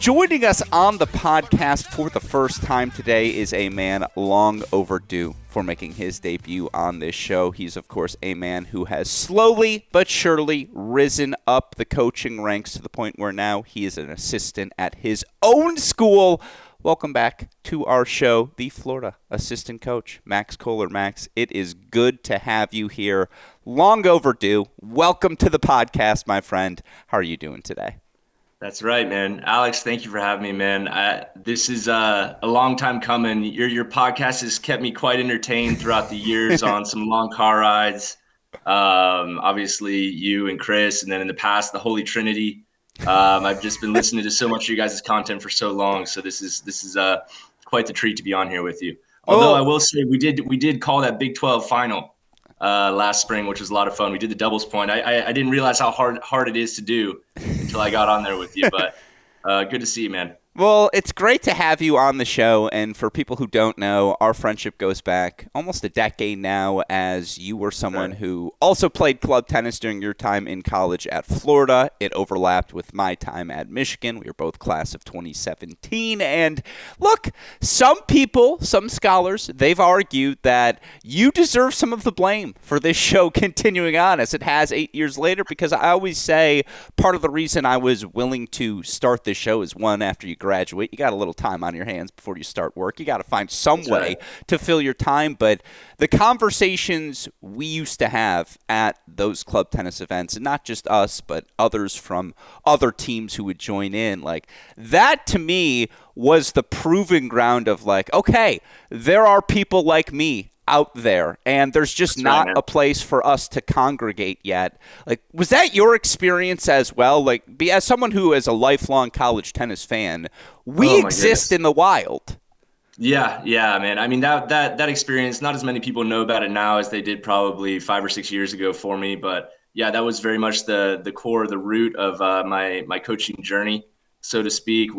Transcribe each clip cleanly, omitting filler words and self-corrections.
Joining us on the podcast for the first time today is a man long overdue for making his debut on this show. He's, of course, a man who has slowly but surely risen up the coaching ranks to the point where now he is an assistant at his own school. Welcome back to our show, the Florida assistant coach, Max Koller. Max, it is good to have you here. Long overdue. Welcome to the podcast, my friend. How are you doing today? That's right, man. Alex, thank you for having me, man. This is a long time coming. Your podcast has kept me quite entertained throughout the years on some long car rides. Obviously, you and Chris, and then in the past, the Holy Trinity. I've just been listening to so much of you guys' content for so long, so this is quite the treat to be on here with you. Although I will say we did call that Big 12 final last spring, which was a lot of fun. We did the doubles point. I didn't realize how hard it is to do until I got on there with you, but good to see you, man. Well, it's great to have you on the show, and for people who don't know, our friendship goes back almost a decade now, as you were someone who also played club tennis during your time in college at Florida. It overlapped with my time at Michigan. We were both class of 2017, and look, some people, some scholars, they've argued that you deserve some of the blame for this show continuing on as it has 8 years later, because I always say part of the reason I was willing to start this show is, one, after you graduate, you got a little time on your hands before you start work. You got to find some way to fill your time. But the conversations we used to have at those club tennis events, and not just us, but others from other teams who would join in, like that to me was the proving ground of like, okay, there are people like me out there, and there's just not a place for us to congregate yet. Like, was that your experience as well? Like, as someone who is a lifelong college tennis fan, we exist in the wild. Yeah, man. I mean, that experience, not as many people know about it now as they did probably 5 or 6 years ago for me, but yeah, that was very much the core, the root of my coaching journey, so to speak.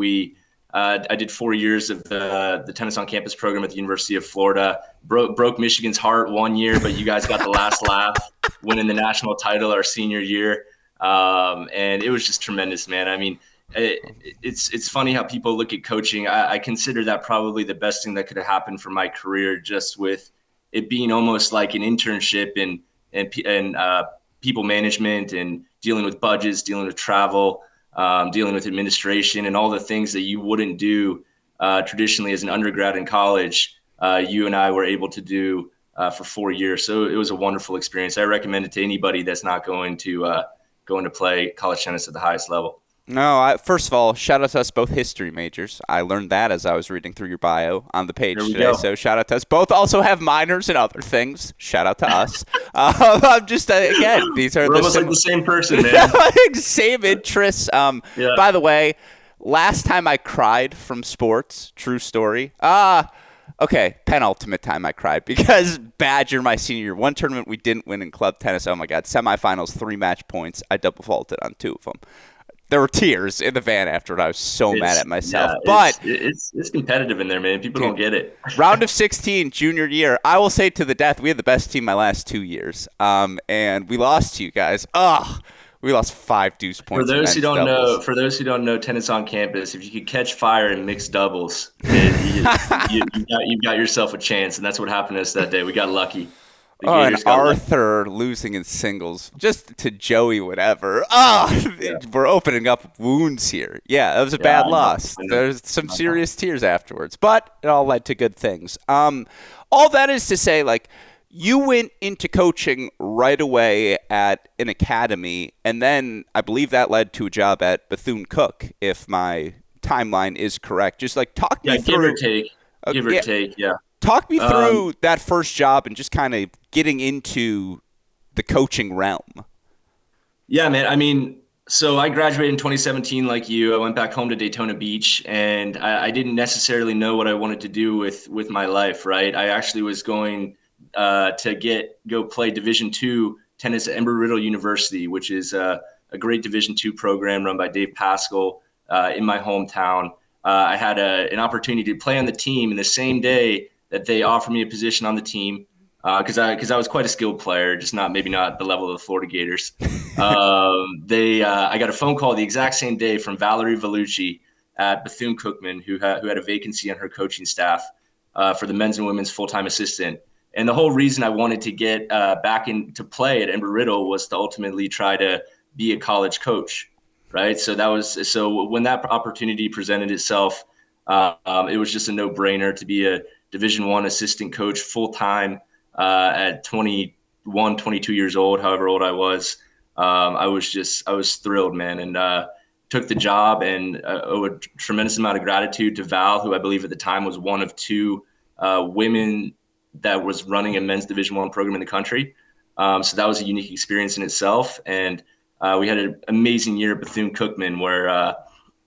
I did 4 years of the tennis on campus program at the University of Florida. Broke Michigan's heart 1 year, but you guys got the last laugh, winning the national title our senior year, and it was just tremendous, man. I mean, it's funny how people look at coaching. I consider that probably the best thing that could have happened for my career, just with it being almost like an internship and people management and dealing with budgets, dealing with travel. Dealing with administration and all the things that you wouldn't do traditionally as an undergrad in college, you and I were able to do for 4 years. So it was a wonderful experience. I recommend it to anybody that's not going to play college tennis at the highest level. No, first of all, shout out to us both history majors. I learned that as I was reading through your bio on the page today. Go. So shout out to us. Both also have minors and other things. Shout out to us. I'm just, again, these are We're almost like the same person, man. Same interests. By the way, last time I cried from sports, true story. Okay, penultimate time I cried because Badger my senior year. One tournament we didn't win in club tennis. Oh, my God. Semifinals, 3 match points. I double faulted on 2 of them. There were tears in the van after it. I was so mad at myself. Yeah, but it's competitive in there, man. People don't get it. Round of 16, junior year. I will say to the death, we had the best team my last 2 years. And we lost to you guys. We lost 5 deuce points. For those who don't know tennis on campus, if you could catch fire in mixed doubles, you've got yourself a chance. And that's what happened to us that day. We got lucky. And Arthur losing in singles, just to Joey, whatever. We're opening up wounds here. Yeah, it was a bad loss. There's some serious tears afterwards, but it all led to good things. All that is to say, like, you went into coaching right away at an academy, and then I believe that led to a job at Bethune-Cookman, if my timeline is correct. Just like talk me through. Give or take, yeah. Talk me through that first job and just kind of getting into the coaching realm. Yeah, man. I mean, so I graduated in 2017 like you. I went back home to Daytona Beach, and I didn't necessarily know what I wanted to do with my life, right? I actually was going to go play Division II tennis at Embry-Riddle University, which is a great Division II program run by Dave Pascal in my hometown. I had an opportunity to play on the team in the same day that they offered me a position on the team because I was quite a skilled player, just maybe not the level of the Florida Gators. I got a phone call the exact same day from Valerie Vellucci, at Bethune-Cookman who had a vacancy on her coaching staff for the men's and women's full-time assistant. And the whole reason I wanted to get back into play at Embry-Riddle was to ultimately try to be a college coach, right? So when that opportunity presented itself, it was just a no-brainer to be a Division I assistant coach full-time at 21, 22 years old, however old I was. I was thrilled, man, and took the job, and owe a tremendous amount of gratitude to Val, who I believe at the time was one of two women that was running a men's Division I program in the country. So that was a unique experience in itself. And we had an amazing year at Bethune-Cookman where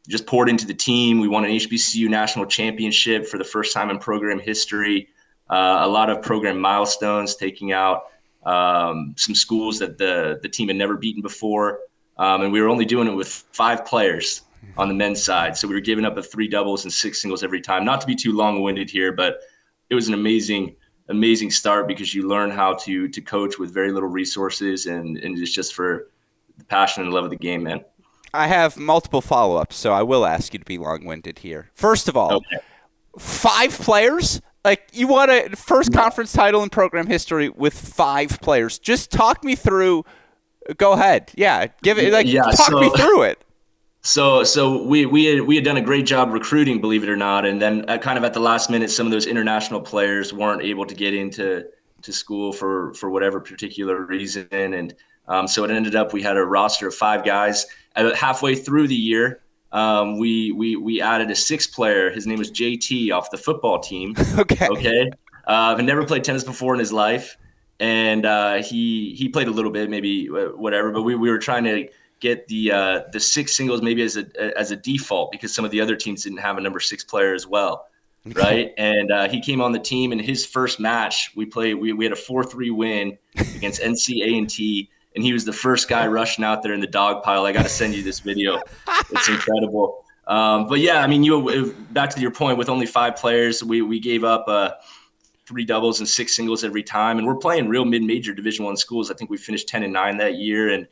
just poured into the team. We won an HBCU national championship for the first time in program history. A lot of program milestones, taking out some schools that the team had never beaten before. And we were only doing it with 5 players on the men's side. So we were giving up a 3 doubles and 6 singles every time. Not to be too long-winded here, but it was an amazing start because you learn how to coach with very little resources, and it's just for the passion and love of the game, man. I have multiple follow-ups, so I will ask you to be long-winded here. First of all, Okay. 5 players? Like, you won a first conference title in program history with 5 players. Just talk me through. Go ahead. Yeah, give it. Like, Yeah, talk me through it. So we had done a great job recruiting, believe it or not, and then kind of at the last minute, some of those international players weren't able to get into school for whatever particular reason, and so it ended up we had a roster of 5 guys. Halfway through the year, we added a 6th player. His name was JT off the football team. Okay. Okay, had never played tennis before in his life, and he played a little bit, maybe whatever, but we were trying to get the 6 singles maybe as a default because some of the other teams didn't have a number 6 player as well, right? And he came on the team, and his first match we had a 4-3 win against NC A&T, and he was the first guy rushing out there in the dog pile. I got to send you this video; it's incredible. But yeah, I mean, back to your point, with only 5 players, we gave up 3 doubles and 6 singles every time, and we're playing real mid-major Division I schools. I think we finished 10-9 that year, and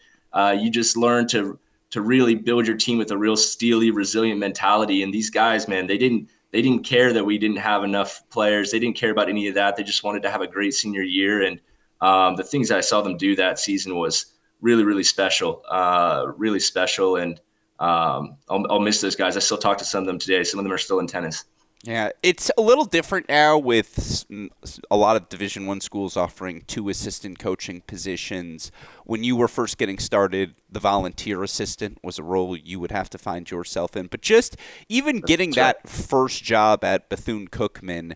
you just learn to really build your team with a real steely, resilient mentality. And these guys, man, they didn't care that we didn't have enough players. They didn't care about any of that. They just wanted to have a great senior year. And the things I saw them do that season was really, really special, really special. And I'll miss those guys. I still talk to some of them today. Some of them are still in tennis. Yeah, it's a little different now with a lot of Division I schools offering 2 assistant coaching positions. When you were first getting started, the volunteer assistant was a role you would have to find yourself in. But just even getting that first job at Bethune-Cookman,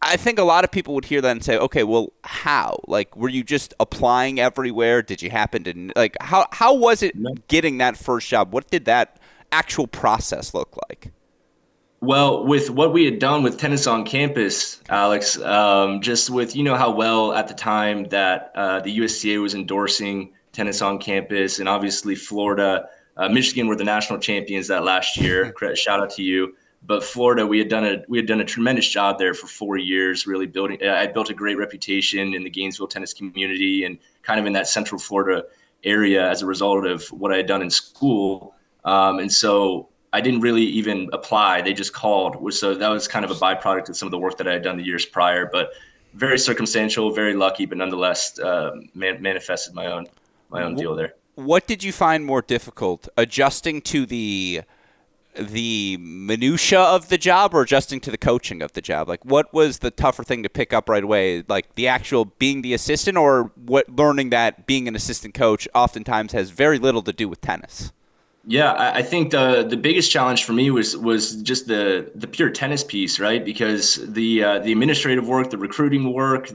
I think a lot of people would hear that and say, okay, well, how? Like, were you just applying everywhere? Did you happen to, like, how was it getting that first job? What did that actual process look like? Well, with what we had done with tennis on campus, Alex, just with, how well at the time that the USTA was endorsing tennis on campus, and obviously Florida, Michigan were the national champions that last year. Shout out to you. But Florida, we had done a tremendous job there for 4 years, really building. I built a great reputation in the Gainesville tennis community and kind of in that Central Florida area as a result of what I had done in school. And so I didn't really even apply. They just called. So that was kind of a byproduct of some of the work that I had done the years prior, but very circumstantial, very lucky, but nonetheless manifested my own deal there. What did you find more difficult, adjusting to the minutia of the job or adjusting to the coaching of the job? Like, what was the tougher thing to pick up right away? Like the actual being the assistant, or learning that being an assistant coach oftentimes has very little to do with tennis? Yeah, I think the biggest challenge for me was just the pure tennis piece, right? Because the administrative work, the recruiting work,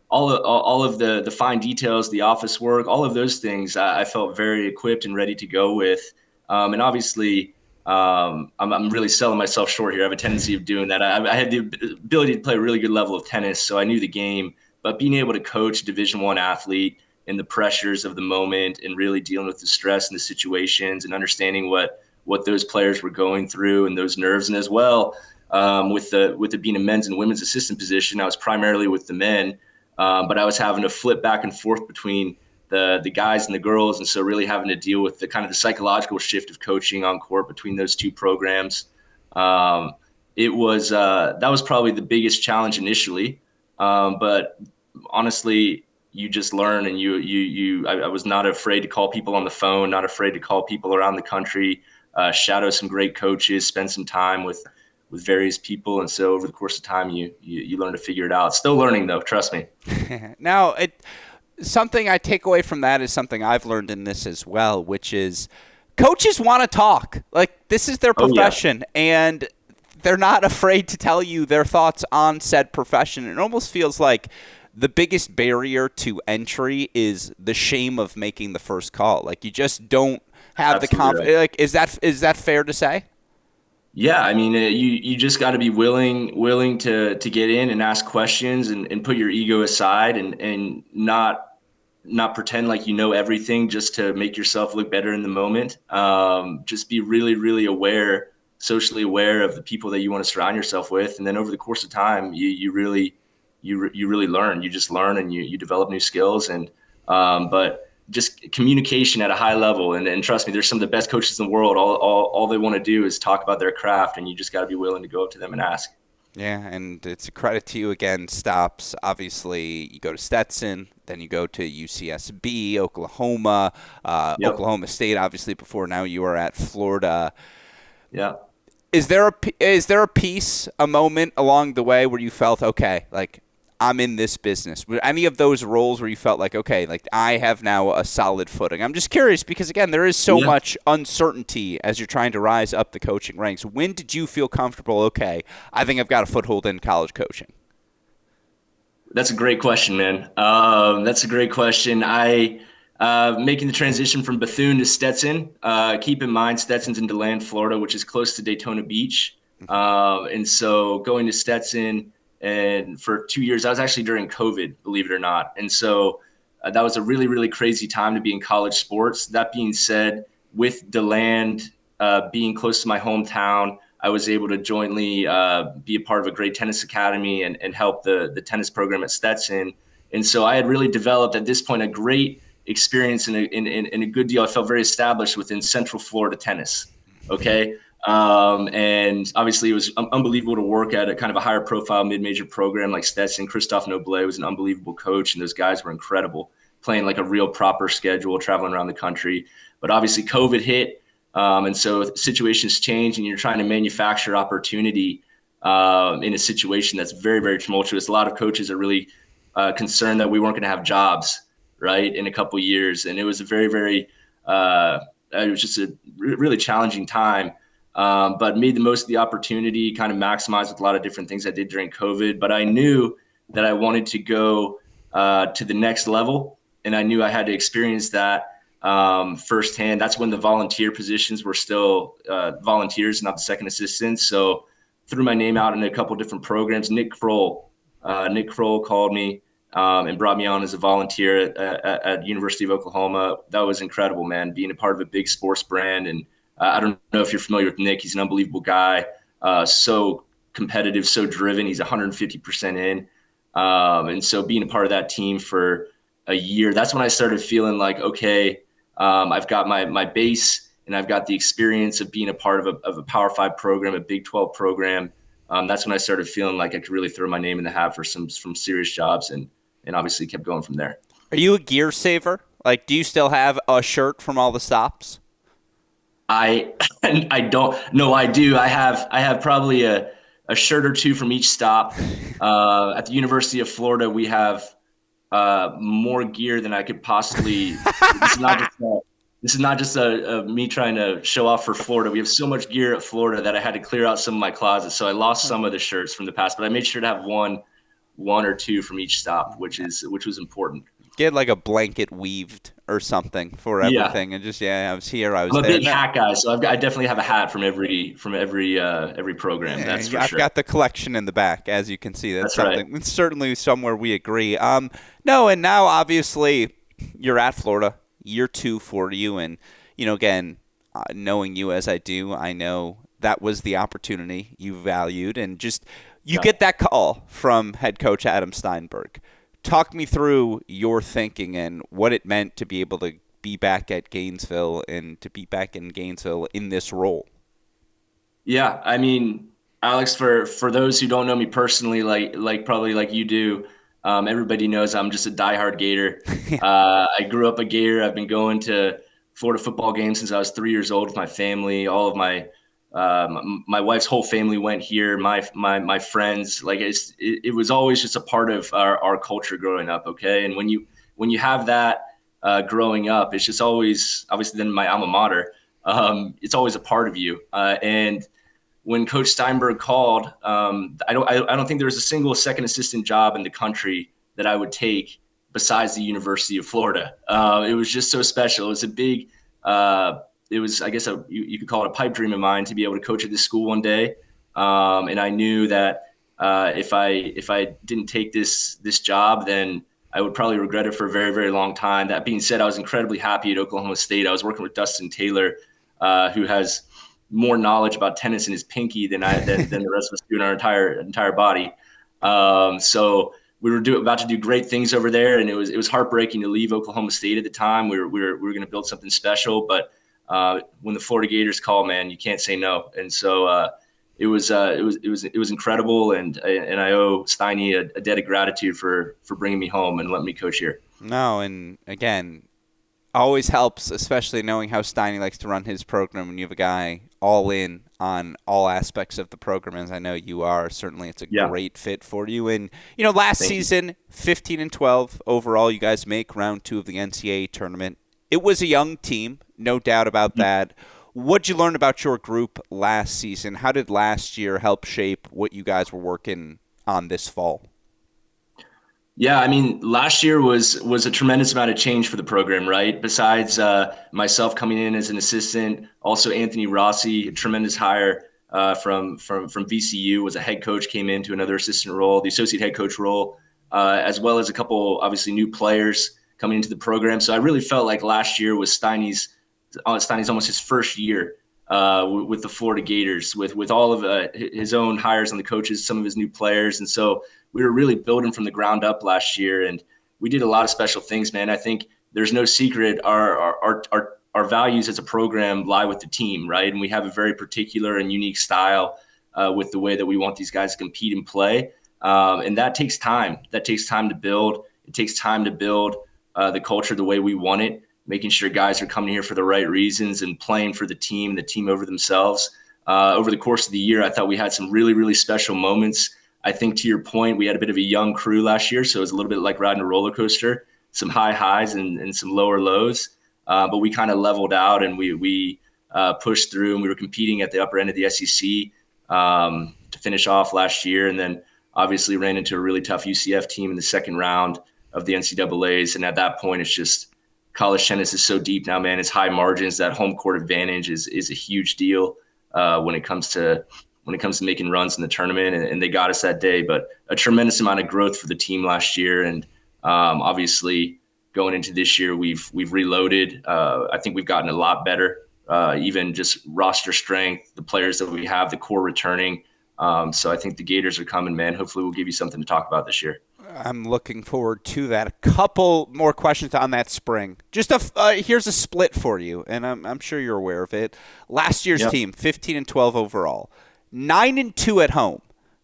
all of the fine details, the office work, all of those things, I felt very equipped and ready to go with. And obviously, I'm really selling myself short here. I have a tendency of doing that. I had the ability to play a really good level of tennis, so I knew the game. But being able to coach a Division I athlete and the pressures of the moment and really dealing with the stress and the situations and understanding what those players were going through and those nerves. And as well, with it being a men's and women's assistant position, I was primarily with the men, but I was having to flip back and forth between the guys and the girls. And so really having to deal with the kind of the psychological shift of coaching on court between those two programs. It was that was probably the biggest challenge initially. But honestly, you just learn, and I was not afraid to call people on the phone, not afraid to call people around the country, shadow some great coaches, spend some time with various people. And so over the course of time, you learn to figure it out. Still learning though, trust me. Now, something I take away from that is something I've learned in this as well, which is coaches want to talk. Like, this is their profession, and they're not afraid to tell you their thoughts on said profession. It almost feels like the biggest barrier to entry is the shame of making the first call. Like, you just don't have the confidence. Right. Like, is that fair to say? Yeah, I mean, you just got to be willing to get in and ask questions, and put your ego aside, and not pretend like you know everything just to make yourself look better in the moment. Just be really, really aware, socially aware of the people that you want to surround yourself with, and then over the course of time, you really learn. You just learn, and you develop new skills, and but just communication at a high level. And trust me, there's some of the best coaches in the world. All they want to do is talk about their craft, and you just got to be willing to go up to them and ask. Yeah, and it's a credit to you again. Stops, obviously, you go to Stetson, then you go to UCSB, Oklahoma, Oklahoma State, obviously, before now you are at Florida. Yeah. Is there a piece, a moment along the way where you felt, okay, like, I'm in this business? Were any of those roles where you felt like, okay, like, I have now a solid footing? I'm just curious because, again, there is so much uncertainty as you're trying to rise up the coaching ranks. When did you feel comfortable, okay, I think I've got a foothold in college coaching? That's a great question, man. That's a great question. Making the transition from Bethune to Stetson. Keep in mind, Stetson's in DeLand, Florida, which is close to Daytona Beach. And so going to Stetson, and for 2 years, I was actually during COVID, believe it or not. And so that was a really, really crazy time to be in college sports. That being said, with DeLand being close to my hometown, I was able to jointly be a part of a great tennis academy and help the tennis program at Stetson. And so I had really developed at this point a great experience and a good deal. I felt very established within Central Florida tennis. Okay. And obviously it was unbelievable to work at a kind of a higher profile mid-major program like Stetson. Christophe Noblet was an unbelievable coach, and those guys were incredible, playing like a real proper schedule, traveling around the country. But obviously COVID hit. And so situations change, and you're trying to manufacture opportunity in a situation that's very, very tumultuous. A lot of coaches are really concerned that we weren't going to have jobs, right, in a couple of years. And it was a very, very, it was just a really challenging time. But made the most of the opportunity, kind of maximized with a lot of different things I did during COVID. But I knew that I wanted to go to the next level, and I knew I had to experience that firsthand. That's when the volunteer positions were still volunteers, not the second assistants. So threw my name out in a couple different programs. Nick Kroll called me and brought me on as a volunteer at University of Oklahoma. That was incredible, man, being a part of a big sports brand. And I don't know if you're familiar with Nick. He's an unbelievable guy, so competitive, so driven. He's 150% in. And so being a part of that team for a year, that's when I started feeling like, okay, I've got my base, and I've got the experience of being a part of a Power 5 program, a Big 12 program. That's when I started feeling like I could really throw my name in the hat for some serious jobs, and obviously kept going from there. Are you a gear saver? Like, do you still have a shirt from all the stops? I don't. No, I do. I have probably a shirt or two from each stop. At the University of Florida, we have more gear than I could possibly. This is not just me trying to show off for Florida. We have so much gear at Florida that I had to clear out some of my closets. So I lost some of the shirts from the past, but I made sure to have one or two from each stop, which was important. Get like a blanket weaved or something for everything, and just I was here, I was I'm there. a big hat guy, so I definitely have a hat from every program. Yeah, that's for I've sure. got the collection in the back, as you can see. That's something. Right. It's certainly somewhere we agree. No, and now obviously you're at Florida, year 2 for you, and again, knowing you as I do, I know that was the opportunity you valued, and just you get that call from head coach Adam Steinberg. talk me through your thinking and what it meant to be able to be back at Gainesville and to be back in Gainesville in this role. Yeah, I mean, Alex, for those who don't know me personally, like probably like you do, everybody knows I'm just a diehard Gator. I grew up a Gator. I've been going to Florida football games since I was 3 years old with my family. All of my wife's whole family went here. My friends, like it was always just a part of our culture growing up. Okay, and when you have that growing up, it's just always obviously then my alma mater. It's always a part of you, and when Coach Steinberg called, I don't think there was a single second assistant job in the country that I would take besides the University of Florida. It was just so special. It was a big, it was, I guess you could call it a pipe dream of mine to be able to coach at this school one day. And I knew that if I didn't take this job, then I would probably regret it for a very, very long time. That being said, I was incredibly happy at Oklahoma State. I was working with Dustin Taylor, who has more knowledge about tennis in his pinky than the rest of us do in our entire body. So we were about to do great things over there, and it was heartbreaking to leave Oklahoma State at the time. We were going to build something special, but when the Florida Gators call, man, you can't say no. And so it was incredible, and I owe Steiny a debt of gratitude for bringing me home and letting me coach here. No, and again, always helps, especially knowing how Steiny likes to run his program when you have a guy all in on all aspects of the program, as I know you are. Certainly it's a great fit for you. And, last season, 15-12 overall, you guys make round 2 of the NCAA tournament. It was a young team, no doubt about that. What'd you learn about your group last season? How did last year help shape what you guys were working on this fall? Yeah, I mean, last year was a tremendous amount of change for the program, right? Besides myself coming in as an assistant, also Anthony Rossi, a tremendous hire from VCU, was a head coach, came into another assistant role, the associate head coach role, as well as a couple obviously new players coming into the program. So I really felt like last year was Steiny's almost his first year with the Florida Gators, with all of his own hires on the coaches, some of his new players, and so we were really building from the ground up last year, and we did a lot of special things, man. I think there's no secret. Our values as a program lie with the team, right? And we have a very particular and unique style with the way that we want these guys to compete and play. And that takes time. That takes time to build. It takes time to build the culture the way we want it, making sure guys are coming here for the right reasons and playing for the team over themselves. Over the course of the year, I thought we had some really, really special moments. I think to your point, we had a bit of a young crew last year, so it was a little bit like riding a roller coaster, some high highs and some lower lows. But we kind of leveled out and we pushed through, and we were competing at the upper end of the SEC to finish off last year, and then obviously ran into a really tough UCF team in the second round of the NCAAs. And at that point, it's just college tennis is so deep now, man. It's high margins. That home court advantage is a huge deal when it comes to making runs in the tournament, and they got us that day. But a tremendous amount of growth for the team last year, and obviously going into this year, we've reloaded. I think we've gotten a lot better, even just roster strength, the players that we have, the core returning. So I think the Gators are coming, man. Hopefully we'll give you something to talk about this year. I'm looking forward to that. A couple more questions on that spring. Just here's a split for you, and I'm sure you're aware of it. Last year's team, 15-12 overall. 9-2 at home,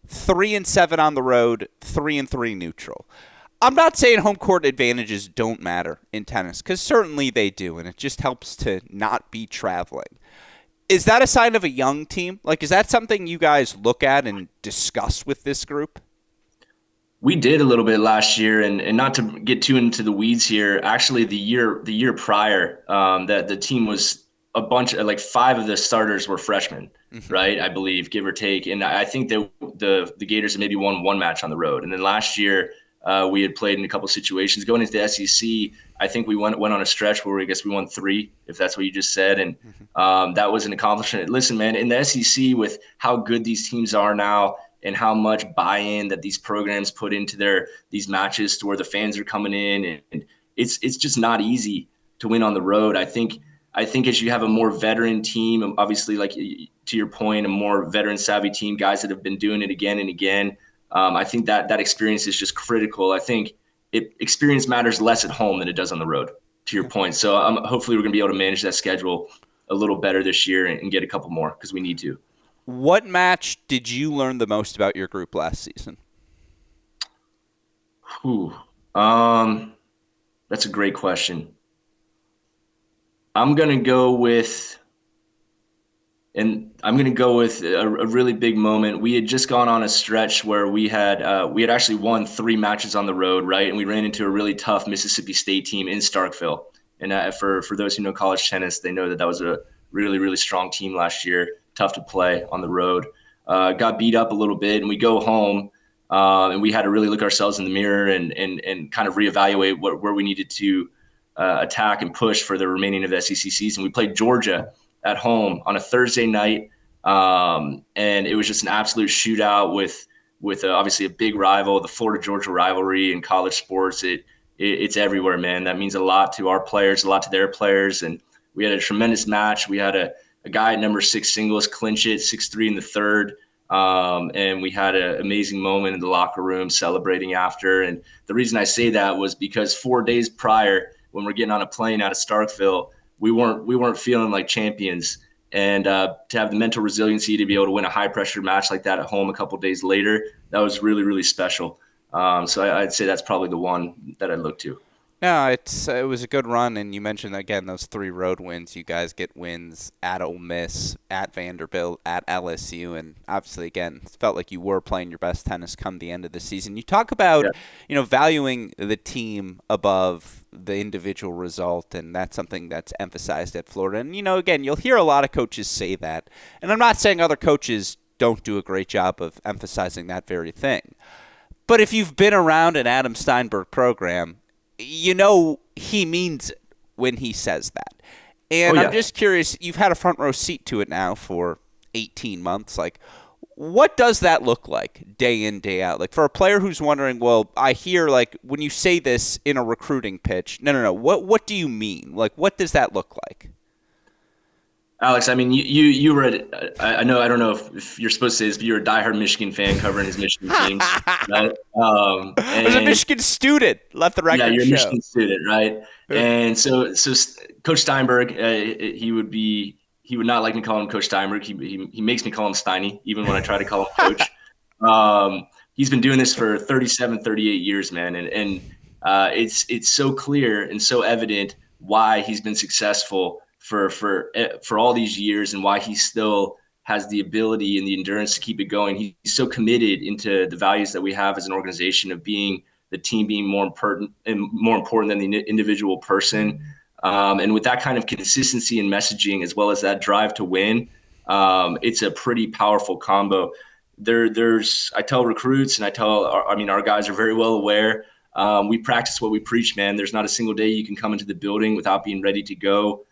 3-7 on the road, 3-3 neutral. I'm not saying home court advantages don't matter in tennis, because certainly they do, and it just helps to not be traveling. Is that a sign of a young team? Like, is that something you guys look at and discuss with this group? We did a little bit last year, and not to get too into the weeds here. Actually, the year prior, that the team was a bunch of, like, 5 of the starters were freshmen, right? I believe, give or take. And I think that the Gators had maybe won one match on the road. And then last year, we had played in a couple situations. Going into the SEC, I think we went on a stretch where I guess we won 3, if that's what you just said. And that was an accomplishment. Listen, man, in the SEC, with how good these teams are now and how much buy-in that these programs put into these matches to where the fans are coming in, and it's just not easy to win on the road. I think as you have a more veteran team, obviously, like to your point, a more veteran savvy team, guys that have been doing it again and again, I think that experience is just critical. I think experience matters less at home than it does on the road, to your point. So hopefully we're going to be able to manage that schedule a little better this year and get a couple more because we need to. What match did you learn the most about your group last season? Whew. That's a great question. I'm going to go with a really big moment. We had just gone on a stretch where we had actually won 3 matches on the road, right? And we ran into a really tough Mississippi State team in Starkville. And for those who know college tennis, they know that was a really, really strong team last year. Tough to play on the road. Got beat up a little bit, and we go home, and we had to really look ourselves in the mirror and kind of reevaluate where we needed to attack and push for the remaining of the SEC season. We played Georgia at home on a Thursday night, and it was just an absolute shootout with obviously a big rival. The Florida Georgia rivalry in college sports, it's everywhere, man. That means a lot to our players, a lot to their players, and we had a tremendous match. We had a guy at number 6 singles clinch it 6-3 in the third. And we had an amazing moment in the locker room celebrating after. And the reason I say that was because 4 days prior, when we're getting on a plane out of Starkville, we weren't feeling like champions. And to have the mental resiliency to be able to win a high pressure match like that at home a couple of days later, that was really, really special. So I'd say that's probably the one that I look to. No, it was a good run, and you mentioned again those 3 road wins. You guys get wins at Ole Miss, at Vanderbilt, at LSU, and obviously again it felt like you were playing your best tennis come the end of the season. You talk about valuing the team above the individual result, and that's something that's emphasized at Florida. And again, you'll hear a lot of coaches say that, and I'm not saying other coaches don't do a great job of emphasizing that very thing, but if you've been around an Adam Steinberg program, he means it when he says that. And I'm just curious, you've had a front row seat to it now for 18 months. Like, what does that look like day in, day out? Like, for a player who's wondering, well, I hear, like, when you say this in a recruiting pitch, no. What do you mean? Like, what does that look like? Alex, I mean, you were I don't know if you're supposed to say this, but you're a diehard Michigan fan covering his Michigan teams. Right? I was a Michigan student. Let the record show. Yeah, you're a Michigan student, right? And so Coach Steinberg, he would not like me calling him Coach Steinberg. He makes me call him Steiny, even when I try to call him Coach. He's been doing this for 37, 38 years, man, and it's so clear and so evident why he's been successful for all these years and why he still has the ability and the endurance to keep it going. He's so committed into the values that we have as an organization of being the team being more important than the individual person. And with that kind of consistency and messaging, as well as that drive to win, it's a pretty powerful combo. I tell recruits and our guys are very well aware. We practice what we preach, man. There's not a single day you can come into the building without being ready to go.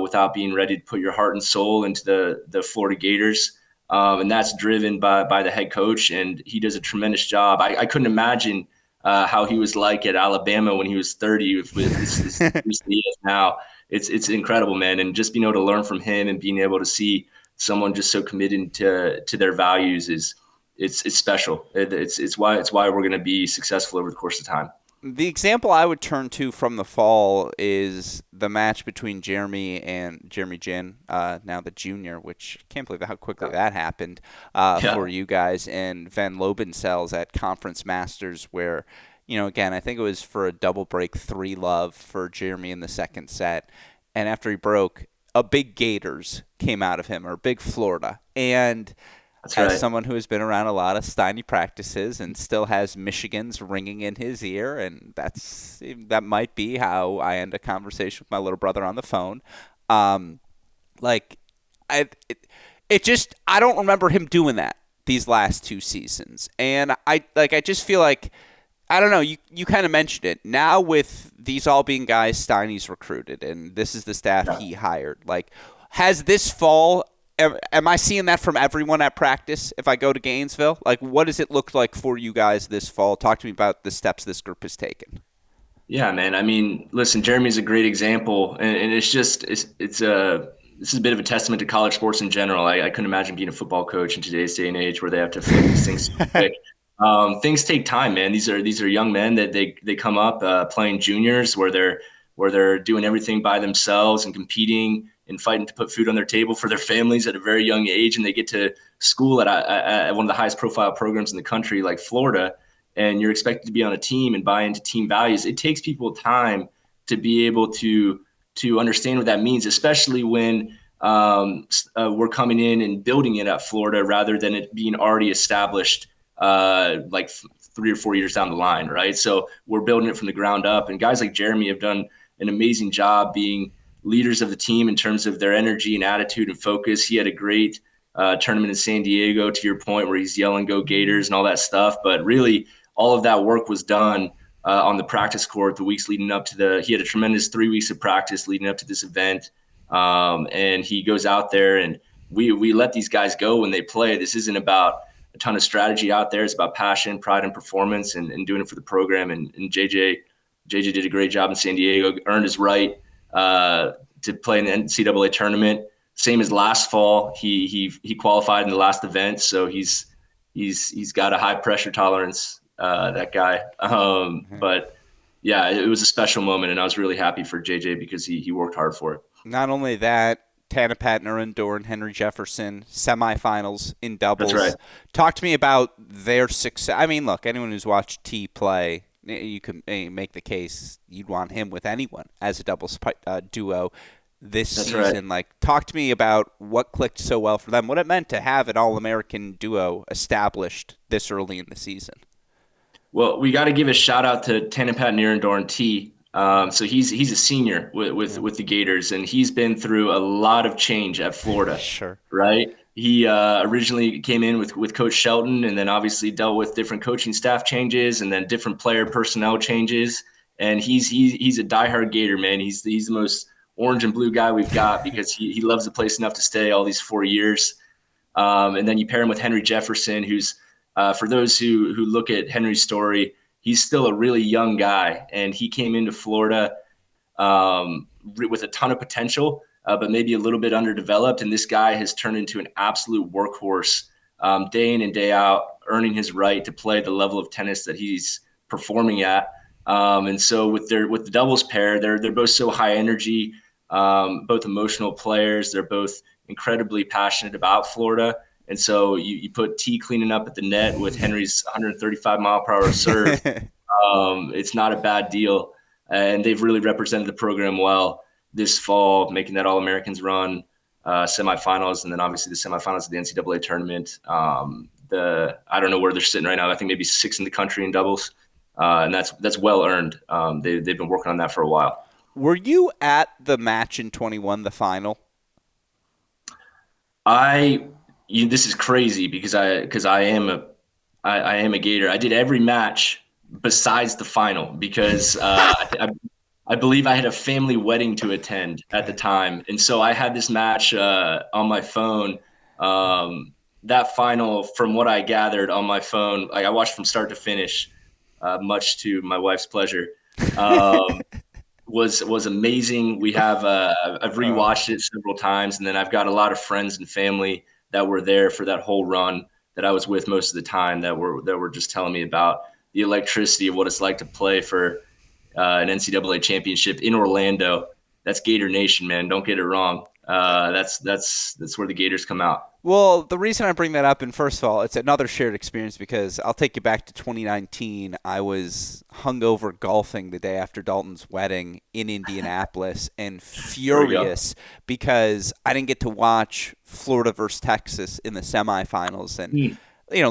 Without being ready to put your heart and soul into the Florida Gators. And that's driven by the head coach, and he does a tremendous job. I couldn't imagine how he was like at Alabama when he was 30 with this he is now. It's incredible, man. And just being able to learn from him and being able to see someone just so committed to their values it's special. It's why we're going to be successful over the course of time. The example I would turn to from the fall is the match between Jeremy Jin, now the junior, which I can't believe how quickly that happened for you guys, and Van Lobensel's at Conference Masters where, again, I think it was for a double break 3-love for Jeremy in the second set. And after he broke, a big Gators came out of him, or big Florida. And as someone who has been around a lot of Steiny practices and still has Michigan's ringing in his ear, and that might be how I end a conversation with my little brother on the phone. I don't remember him doing that these last 2 seasons, and I just feel like, I don't know. You kind of mentioned it. Now with these all being guys Steiny's recruited, and this is the staff he hired. Like, has this fall? Am I seeing that from everyone at practice if I go to Gainesville? Like, what does it look like for you guys this fall? Talk to me about the steps this group has taken. Yeah, man. I mean, listen, Jeremy's a great example, and this is a bit of a testament to college sports in general. I couldn't imagine being a football coach in today's day and age where they have to flip these things so quick. Things take time, man. These are young men that they come up playing juniors where they're doing everything by themselves and competing and fighting to put food on their table for their families at a very young age, and they get to school at one of the highest profile programs in the country, like Florida, and you're expected to be on a team and buy into team values. It takes people time to be able to understand what that means, especially when we're coming in and building it at Florida rather than it being already established like 3 or 4 years down the line, right? So we're building it from the ground up, and guys like Jeremy have done an amazing job being leaders of the team in terms of their energy and attitude and focus. He had a great tournament in San Diego, to your point, where he's yelling "Go Gators" and all that stuff. But really, all of that work was done on the practice court the weeks leading up to he had a tremendous 3 weeks of practice leading up to this event. And he goes out there, and we let these guys go when they play. This isn't about a ton of strategy out there. It's about passion, pride, and performance, and doing it for the program. And JJ did a great job in San Diego, earned his right to play in the NCAA tournament. Same as last fall, he qualified in the last event, so he's got a high pressure tolerance. That guy, but yeah, it was a special moment, and I was really happy for JJ because he worked hard for it. Not only that, Tana Patner and Doran Henry Jefferson, semifinals in doubles. That's right. Talk to me about their success. I mean, look, anyone who's watched T play, you can make the case you'd want him with anyone as a doubles duo this That's season. right. Like, talk to me about what clicked so well for them, what it meant to have an All-American duo established this early in the season. Well, we got to give a shout out to Tana Patner and Doran T. So he's a senior with the Gators, and he's been through a lot of change at Florida. Sure. Right. He originally came in with Coach Shelton, and then obviously dealt with different coaching staff changes, and then different player personnel changes. And he's a diehard Gator, man. He's the most orange and blue guy we've got because he loves the place enough to stay all these 4 years. And then you pair him with Henry Jefferson, who's for those who look at Henry's story, he's still a really young guy, and he came into Florida with a ton of potential, but maybe a little bit underdeveloped. And this guy has turned into an absolute workhorse day in and day out, earning his right to play the level of tennis that he's performing at. And so with the doubles pair, they're both so high energy, both emotional players. They're both incredibly passionate about Florida. And so you put T cleaning up at the net with Henry's 135 mile per hour serve. It's not a bad deal. And they've really represented the program well this fall, making that All-Americans run, semifinals, and then obviously the semifinals of the NCAA tournament. I don't know where they're sitting right now. I think maybe 6th in the country in doubles. And that's well earned. They've been working on that for a while. Were you at the match in 21, the final? This is crazy because I am a Gator. I did every match besides the final because I believe I had a family wedding to attend at the time, and so I had this match on my phone. That final, from what I gathered on my phone, like I watched from start to finish, much to my wife's pleasure. Was amazing. I've rewatched it several times, and then I've got a lot of friends and family that were there for that whole run that I was with most of the time that were just telling me about the electricity of what it's like to play for an NCAA championship in Orlando. That's Gator Nation, man. Don't get it wrong. That's where the Gators come out. Well, the reason I bring that up, and first of all, it's another shared experience because I'll take you back to 2019. I was hungover golfing the day after Dalton's wedding in Indianapolis and furious because I didn't get to watch Florida versus Texas in the semifinals. And,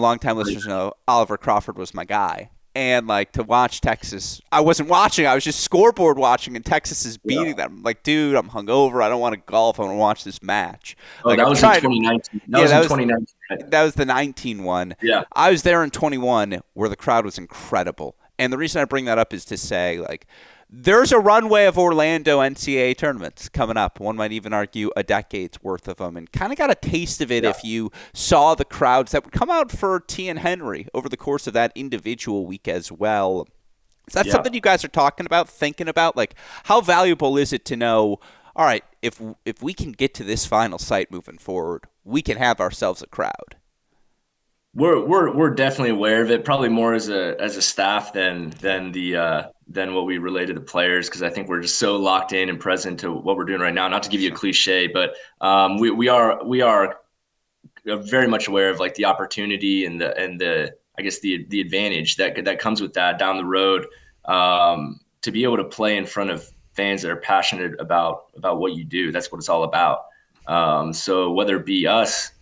longtime listeners know Oliver Crawford was my guy. And, to watch Texas, I wasn't watching. I was just scoreboard watching, and Texas is beating them. I'm like, dude, I'm hungover. I don't want to golf. I want to watch this match. That was in 2019. That was in 2019. That was the 19 one. Yeah. I was there in 21 where the crowd was incredible. And the reason I bring that up is to say, there's a runway of Orlando NCAA tournaments coming up. One might even argue a decade's worth of them, and kind of got a taste of it if you saw the crowds that would come out for T and Henry over the course of that individual week as well. Is that something you guys are talking about, thinking about? How valuable is it to know, all right, if we can get to this final site moving forward, we can have ourselves a crowd? We're definitely aware of it, probably more as a staff than what we relate to the players, because I think we're just so locked in and present to what we're doing right now. Not to give you a Sure. cliche, but we are very much aware of like the opportunity and the I guess the advantage that comes with that down the road, to be able to play in front of fans that are passionate about what you do. That's what it's all about. So whether it be us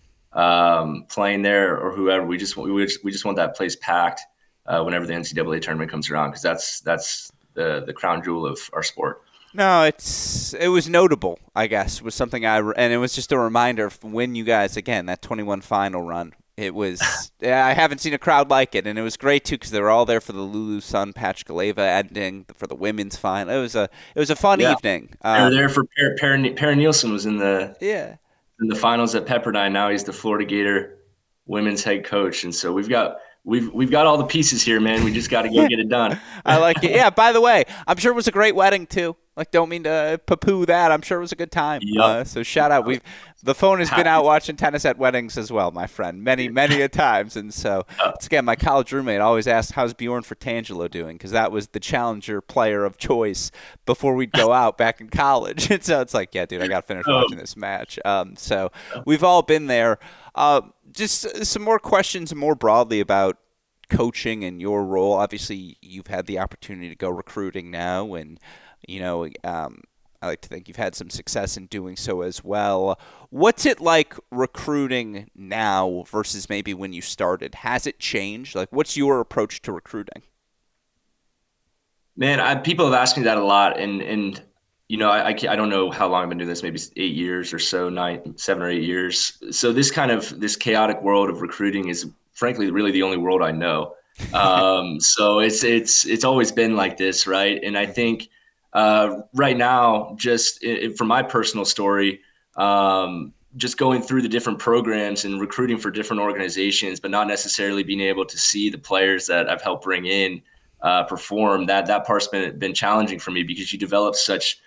playing there or whoever, we just want that place packed whenever the NCAA tournament comes around, because that's the crown jewel of our sport. No, it was notable, I guess, was something and it was just a reminder of when you guys, again, that 21 final run. It was, yeah, I haven't seen a crowd like it, and it was great too because they were all there for the Lulu Sun Patch Galeva ending for the women's final. It was a fun Yeah, evening. they were there for Perrin Nielsen was Yeah. in the finals at Pepperdine. Now he's the Florida Gator women's head coach, and so we've got all the pieces here, man. We just got to go get it done. I like it. Yeah. By the way, I'm sure it was a great wedding too. Like, don't mean to poo-poo that. I'm sure it was a good time. Yep. So shout out. The phone has been out watching tennis at weddings as well, my friend, many many a times. And so it's, again, my college roommate always asked, "How's Bjorn Fratangelo doing?" Because that was the challenger player of choice before we'd go out back in college. And so it's like, yeah, dude, I got to finish watching this match. So we've all been there. Just some more questions more broadly about coaching and your role. Obviously, you've had the opportunity to go recruiting now, and I like to think you've had some success in doing so as well. What's it like recruiting now versus maybe when you started? Has it changed? Like, what's your approach to recruiting? Man, people have asked me that a lot, and I don't know how long I've been doing this, maybe 8 years or so, 7 or 8 years. So this chaotic world of recruiting is frankly really the only world I know. So it's always been like this, right? And I think right now, just from my personal story, just going through the different programs and recruiting for different organizations, but not necessarily being able to see the players that I've helped bring in perform. That part's been challenging for me, because you develop such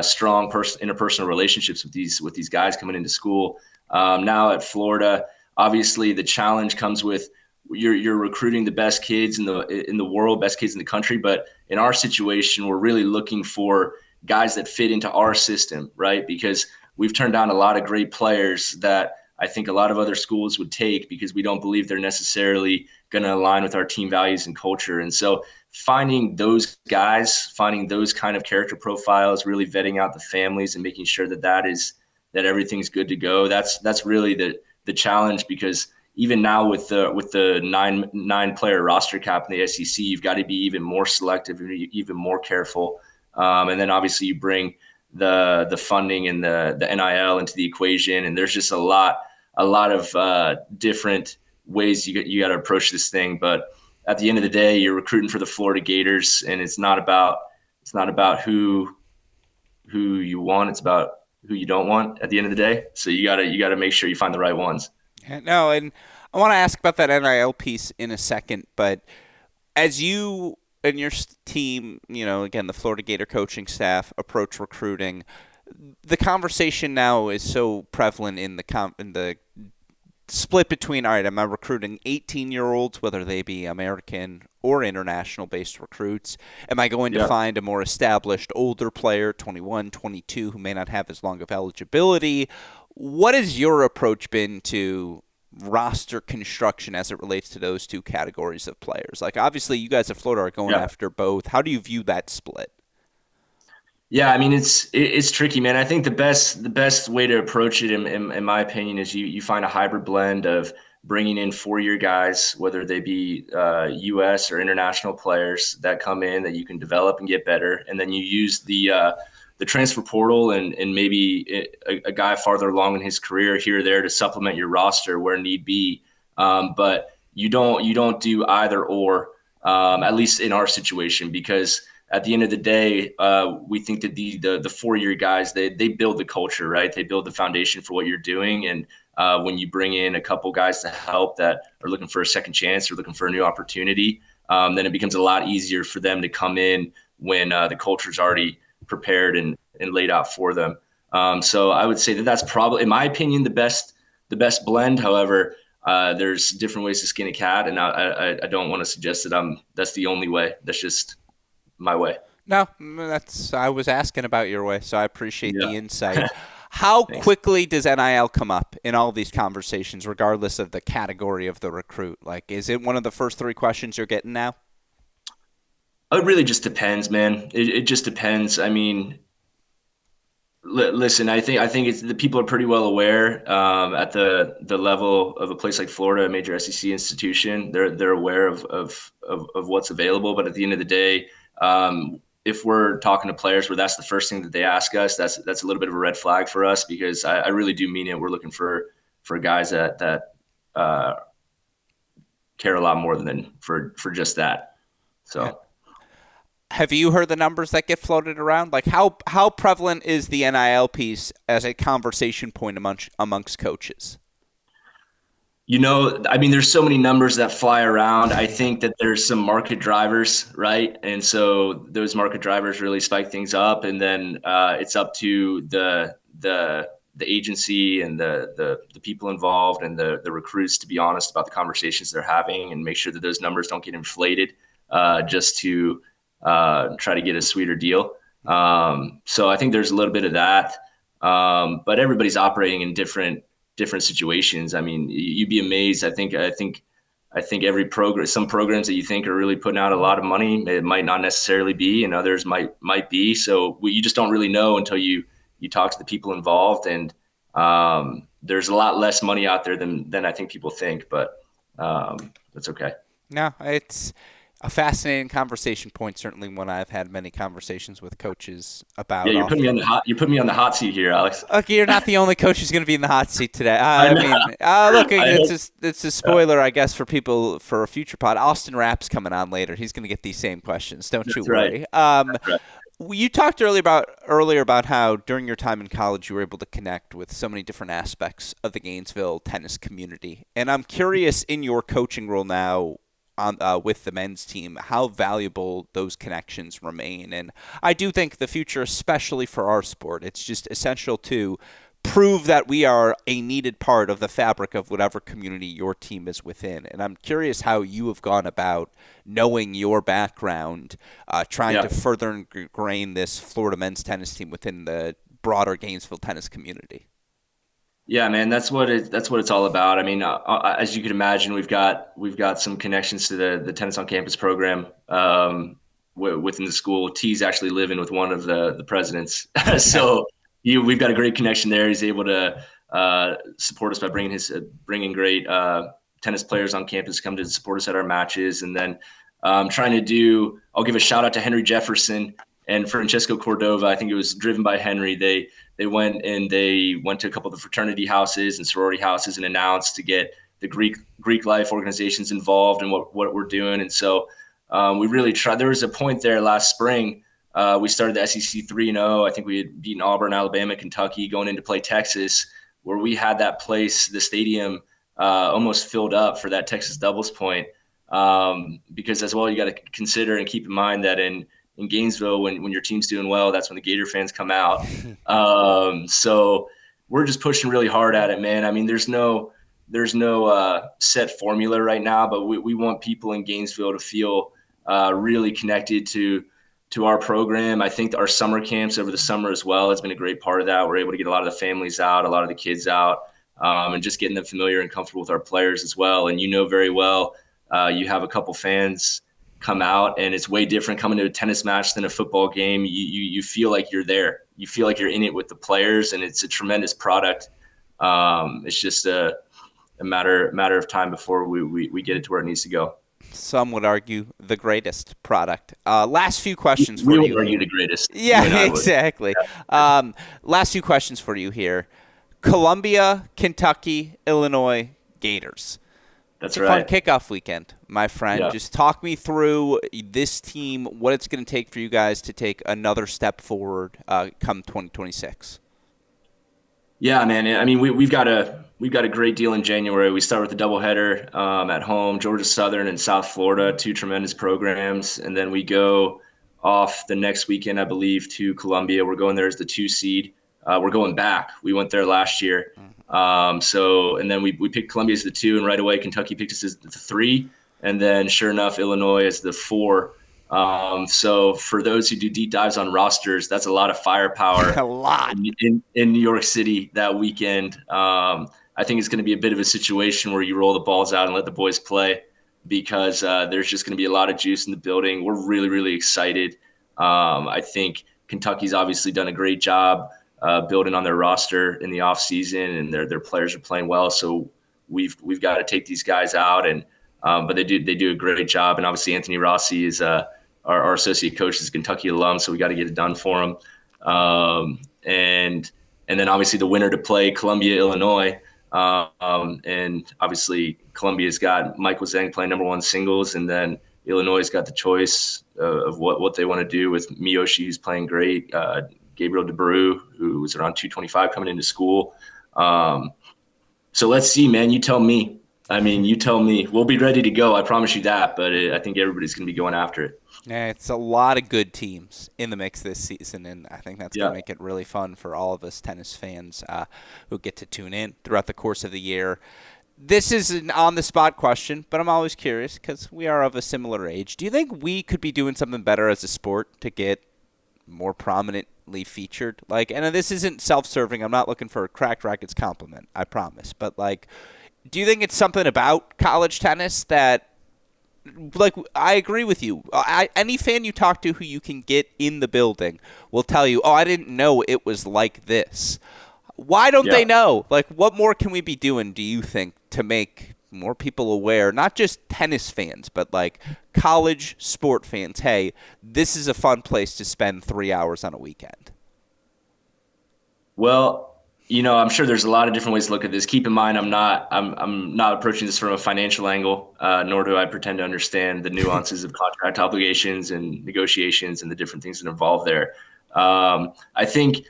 strong interpersonal relationships with these guys coming into school. Now at Florida, obviously the challenge comes with you're recruiting the best kids in the world, best kids in the country. But in our situation, we're really looking for guys that fit into our system, right? Because we've turned down a lot of great players that I think a lot of other schools would take, because we don't believe they're necessarily going to align with our team values and culture. And so finding those guys, finding those kind of character profiles, really vetting out the families and making sure that everything's good to go. That's really the challenge, because even now with the nine player roster cap in the SEC, you've got to be even more selective and even more careful. And then obviously you bring the funding and the NIL into the equation, and there's just a lot of different ways you got to approach this thing. But at the end of the day, you're recruiting for the Florida Gators, and it's not about who you want, it's about who you don't want at the end of the day. So you gotta make sure you find the right ones. Yeah, no, and I want to ask about that NIL piece in a second, but as you and your team, again, the Florida Gator coaching staff approach recruiting, the conversation now is so prevalent in the split between, all right, am I recruiting 18-year-olds, whether they be American or international-based recruits? Am I going to find a more established older player, 21, 22, who may not have as long of eligibility? What has your approach been to roster construction as it relates to those two categories of players? Like, obviously, you guys at Florida are going after both. How do you view that split? Yeah, I mean it's tricky, man. I think the best way to approach it, in my opinion, is you find a hybrid blend of bringing in 4-year guys, whether they be U.S. or international players that come in that you can develop and get better, and then you use the transfer portal and maybe a guy farther along in his career here or there to supplement your roster where need be. But you don't do either or, at least in our situation, because at the end of the day, we think that the 4-year guys, they build the culture, right? They build the foundation for what you're doing. And when you bring in a couple guys to help that are looking for a second chance or looking for a new opportunity, then it becomes a lot easier for them to come in when the culture's already prepared and laid out for them. So I would say that that's probably, in my opinion, the best blend. However, There's different ways to skin a cat, and I don't want to suggest that that's the only way. That's just my way. No, that's I was asking about your way, so I appreciate Yeah. the insight. How Thanks. quickly does NIL come up in all these conversations, regardless of the category of the recruit? Like, is it one of the first three questions you're getting now? It really just depends, man. It just depends. I mean, listen, I think it's the people are pretty well aware at the level of a place like Florida, a major SEC institution. They're aware of what's available, but at the end of the day, if we're talking to players where that's the first thing that they ask us, that's a little bit of a red flag for us because I really do mean it. We're looking for guys that uh, care a lot more than for just that. Yeah. So. Have you heard the numbers that get floated around? Like, how prevalent is the NIL piece as a conversation point amongst coaches? I mean, there's so many numbers that fly around. I think that there's some market drivers, right? And so those market drivers really spike things up, and then it's up to the agency and the people involved and the recruits to be honest about the conversations they're having and make sure that those numbers don't get inflated just to try to get a sweeter deal. So I think there's a little bit of that, but everybody's operating in different situations. I mean, you'd be amazed. I think every program, some programs that you think are really putting out a lot of money, it might not necessarily be, and others might be. So you just don't really know until you talk to the people involved. And there's a lot less money out there than I think people think, but that's okay. No, it's a fascinating conversation point. Certainly, one I've had many conversations with coaches Yeah, about you're putting me on the often. hot. You're putting me on the hot seat here, Alex. Okay, you're not the only coach who's going to be in the hot seat today. I I know. mean, look, I hope. it's a spoiler, I guess, for people for a future pod. Austin Rapp's coming on later. He's going to get these same questions. Don't you That's right. worry. That's right. You talked earlier about how during your time in college you were able to connect with so many different aspects of the Gainesville tennis community, and I'm curious in your coaching role now on with the men's team, how valuable those connections remain. And I do think the future, especially for our sport, it's just essential to prove that we are a needed part of the fabric of whatever community your team is within. And I'm curious how you have gone about knowing your background, trying to Yeah. further ingrain this Florida men's tennis team within the broader Gainesville tennis community. Yeah, man, that's what it's all about. I mean, as you can imagine, we've got some connections to the tennis on campus program within the school. T's actually living with one of the presidents, so we've got a great connection there. He's able to support us by bringing great tennis players on campus to come to support us at our matches, and then trying to do. I'll give a shout out to Henry Jefferson and Francesco Cordova. I think it was driven by Henry. They went to a couple of the fraternity houses and sorority houses and announced to get the Greek life organizations involved in what we're doing. And so we really tried. There was a point there last spring. We started the SEC 3-0. I think we had beaten Auburn, Alabama, Kentucky, going in to play Texas, where we had that place, the stadium, almost filled up for that Texas doubles point. Because as well, you got to consider and keep in mind that in Gainesville, when your team's doing well, that's when the Gator fans come out. So we're just pushing really hard at it, man. I mean, there's no set formula right now, but we want people in Gainesville to feel really connected to our program. I think our summer camps over the summer as well has been a great part of that. We're able to get a lot of the families out, a lot of the kids out, and just getting them familiar and comfortable with our players as well. And very well, you have a couple fans come out, and it's way different coming to a tennis match than a football game. You feel like you're there. You feel like you're in it with the players, and it's a tremendous product. It's just a matter of time before we get it to where it needs to go. Some would argue the greatest product. Last few questions We for would you argue here. the greatest. You Yeah, and I would. exactly. Last few questions for you here. Columbia, Kentucky, Illinois, Gators. It's That's a fun right. kickoff weekend, my friend. Yeah. Just talk me through this team, what it's going to take for you guys to take another step forward come 2026. Yeah, man. I mean, we've got a great deal in January. We start with a doubleheader at home, Georgia Southern and South Florida, two tremendous programs, and then we go off the next weekend, I believe, to Columbia. We're going there as the 2 seed. we're going back. We went there last year. And then we picked Columbia as the 2, and right away Kentucky picked us as the 3, and then sure enough Illinois as the 4. So for those who do deep dives on rosters, that's a lot of firepower A lot. in New York City that weekend. I think it's going to be a bit of a situation where you roll the balls out and let the boys play, because there's just going to be a lot of juice in the building. We're really, really excited. I think Kentucky's obviously done a great job building on their roster in the offseason, and their players are playing well. So we've got to take these guys out, and but they do a great job. And obviously Anthony Rossi is our associate coach, is a Kentucky alum, so we got to get it done for him. And then obviously the winner to play Columbia, Illinois. And obviously Columbia's got Michael Zhang playing number 1 singles, and then Illinois' got the choice of what they want to do with Miyoshi, who's playing great, Gabriel DeBrew, who was around 225 coming into school. So let's see, man. You tell me. I mean, you tell me. We'll be ready to go. I promise you that. But I think everybody's going to be going after it. Yeah, it's a lot of good teams in the mix this season, and I think that's going to make it really fun for all of us tennis fans who get to tune in throughout the course of the year. This is an on-the-spot question, but I'm always curious because we are of a similar age. Do you think we could be doing something better as a sport to get more prominently featured? Like, and this isn't self-serving. I'm not looking for a Cracked Racquets compliment, I promise. But, like, do you think it's something about college tennis that, like, I agree with you. Any fan you talk to who you can get in the building will tell you, oh, I didn't know it was like this. Why don't they know? Like, what more can we be doing, do you think, to make more people aware, not just tennis fans, but, like, college sport fans, hey, this is a fun place to spend 3 hours on a weekend? Well, I'm sure there's a lot of different ways to look at this. Keep in mind, I'm not approaching this from a financial angle, nor do I pretend to understand the nuances of contract obligations and negotiations and the different things that involve there. I think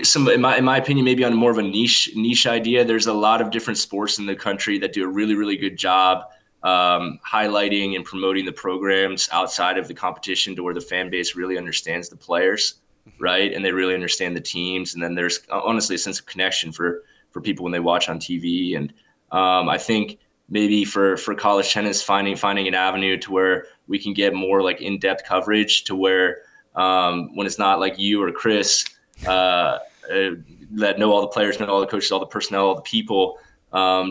some, in my opinion, maybe on more of a niche idea. There's a lot of different sports in the country that do a really, really good job highlighting and promoting the programs outside of the competition, to where the fan base really understands the players, right? And they really understand the teams. And then there's honestly a sense of connection for people when they watch on TV. And I think maybe for college tennis, finding an avenue to where we can get more like in-depth coverage, to where when it's not like you or Chris that know all the players, know all the coaches, all the personnel, all the people,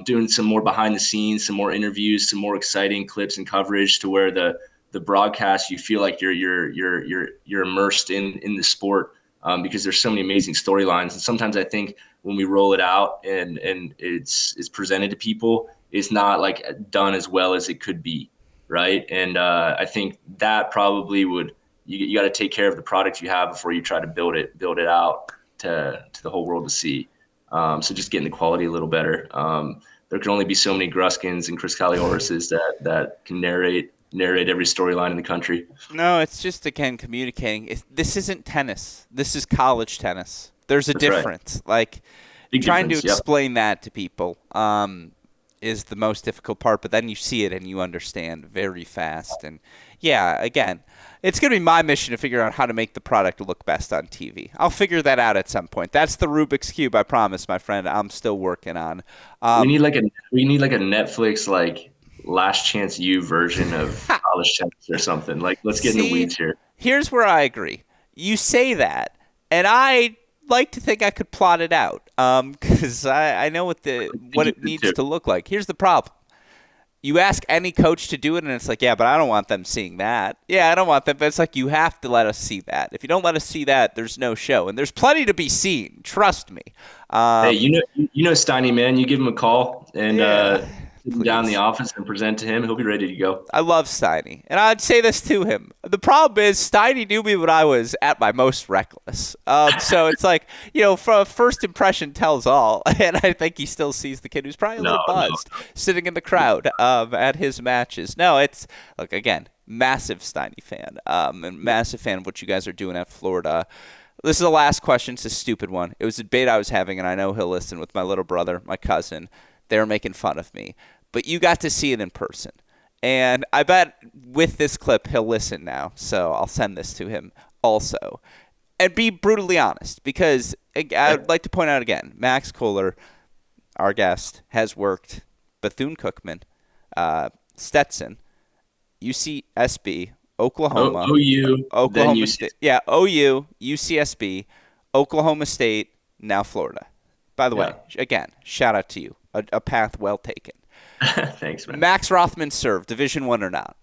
doing some more behind the scenes, some more interviews, some more exciting clips and coverage, to where the broadcast, you feel like you're immersed in the sport, because there's so many amazing storylines. And sometimes I think when we roll it out and it's presented to people, it's not like done as well as it could be, right? And I think that probably would, you got to take care of the product you have before you try to build it out to the whole world to see. So just getting the quality a little better. There can only be so many Gruskins and Chris Calioruses that can narrate every storyline in the country. No, it's just, again, communicating. This isn't tennis. This is college tennis. There's a difference. Right. Like, Big trying difference, to explain that to people is the most difficult part, but then you see it and you understand very fast. And, yeah, again, it's going to be my mission to figure out how to make the product look best on TV. I'll figure that out at some point. That's the Rubik's Cube, I promise, my friend. I'm still working on. We need like a Netflix, like, Last Chance U version of college tennis or something. Like, let's get in the weeds here. Here's where I agree. You say that, and I like to think I could plot it out, because I know what it needs to look like. Here's the problem. You ask any coach to do it, and it's like, yeah, but I don't want them seeing that. Yeah, I don't want them, but it's like, you have to let us see that. If you don't let us see that, there's no show, and there's plenty to be seen. Trust me. Hey, you know Steiny, man. You give him a call and sit him down in the office and present to him. He'll be ready to go. I love Steiny, and I'd say this to him. The problem is Steiny knew me when I was at my most reckless. So it's like, for a first impression tells all, and I think he still sees the kid who's probably a little buzzed sitting in the crowd at his matches. No, it's, look, again, massive Steiny fan, and massive fan of what you guys are doing at Florida. This is the last question. It's a stupid one. It was a debate I was having, and I know he'll listen, with my little brother, my cousin. They were making fun of me. But you got to see it in person. And I bet with this clip, he'll listen now. So I'll send this to him also. and be brutally honest, because I would like to point out again, Max Koller, our guest, has worked Bethune-Cookman, Stetson, UCSB, Oklahoma, OU, then Oklahoma UC. State, yeah, OU, UCSB, Oklahoma State, now Florida. By the way, again, shout out to you, a path well taken. Thanks, man. Max Rothman served, Division I or not?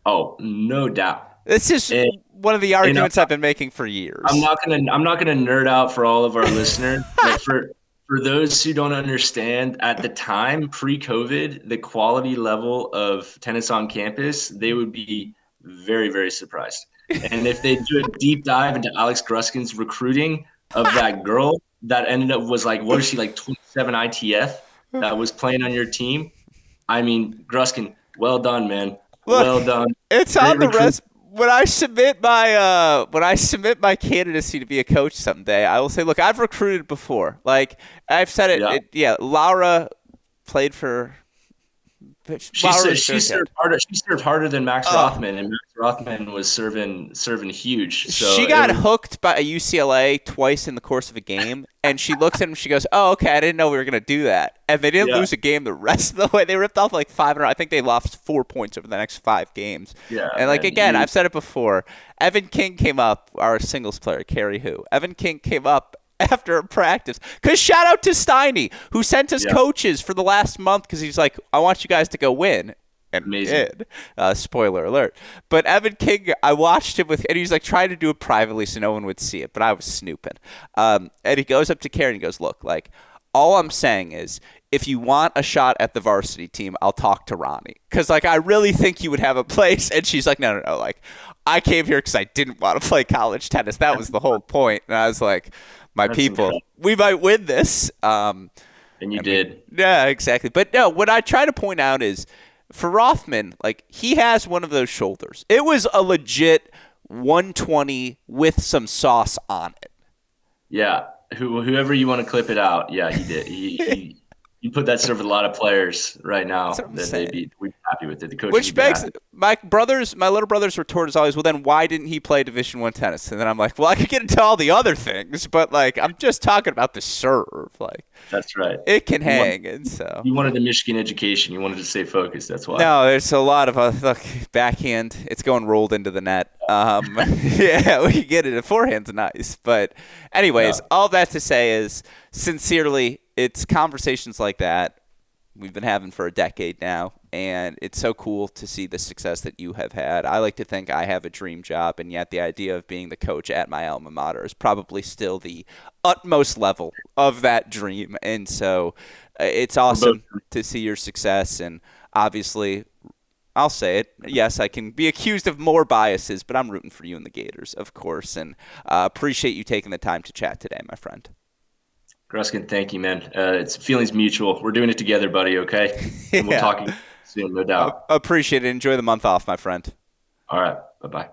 Oh, no doubt. This is one of the arguments I've been making for years. I'm not gonna nerd out for all of our listeners, but for those who don't understand, at the time, pre-COVID, the quality level of tennis on campus, they would be very, very surprised. And if they do a deep dive into Alex Gruskin's recruiting of that girl that ended up was like, what was she, like 27 ITF that was playing on your team? I mean, Gruskin, well done, man. Look, well done. It's Great on the recruit. when I submit my candidacy to be a coach someday, I will say, look, I've recruited before. Like I've said it. Laura played for. She served harder than Max Rothman, and Max Rothman was serving huge. So she got hooked by a UCLA twice in the course of a game, and she looks at him. She goes, "Oh, okay, I didn't know we were gonna do that." And they didn't lose a game the rest of the way. They ripped off like 5 in a row. I think they lost 4 points over the next 5 games. Yeah, and again, I've said it before. Evan King came up, our singles player, Carrie Who. Evan King came up after a practice. Because shout out to Steiny, who sent us coaches for the last month because he's like, I want you guys to go win. And amazing. Did. Spoiler alert. But Evan King, I watched him and he's like trying to do it privately so no one would see it, but I was snooping. And he goes up to Carrie and he goes, look, like, all I'm saying is, if you want a shot at the varsity team, I'll talk to Ronnie. Because, like, I really think you would have a place. And she's like, no. Like, I came here because I didn't want to play college tennis. That was the whole point. And I was like, That's people, incredible. We might win this. And you did. Yeah, exactly. But no, what I try to point out is, for Rothman, like, he has one of those shoulders. It was a legit 120 with some sauce on it. Yeah. Whoever you want to clip it out, yeah, he did. He put that serve with a lot of players right now that we'd be happy with it. The coach, which begs my little brother's retort is always, well, then why didn't he play Division I tennis? And then I'm like, well, I could get into all the other things, but like I'm just talking about the serve. Like that's right, it can hang, and so you wanted a Michigan education. You wanted to stay focused. That's why. No, there's a lot of look, backhand. It's going rolled into the net. Yeah, we can get it. A forehand's nice, but anyways, all that to say is sincerely. It's conversations like that we've been having for a decade now, and it's so cool to see the success that you have had. I like to think I have a dream job, and yet the idea of being the coach at my alma mater is probably still the utmost level of that dream. And so it's awesome to see your success, and obviously I'll say it. Yes, I can be accused of more biases, but I'm rooting for you and the Gators, of course, and appreciate you taking the time to chat today, my friend. Gruskin, thank you, man. It's feelings mutual. We're doing it together, buddy, okay? And we'll talk soon, no doubt. Appreciate it. Enjoy the month off, my friend. All right. Bye-bye.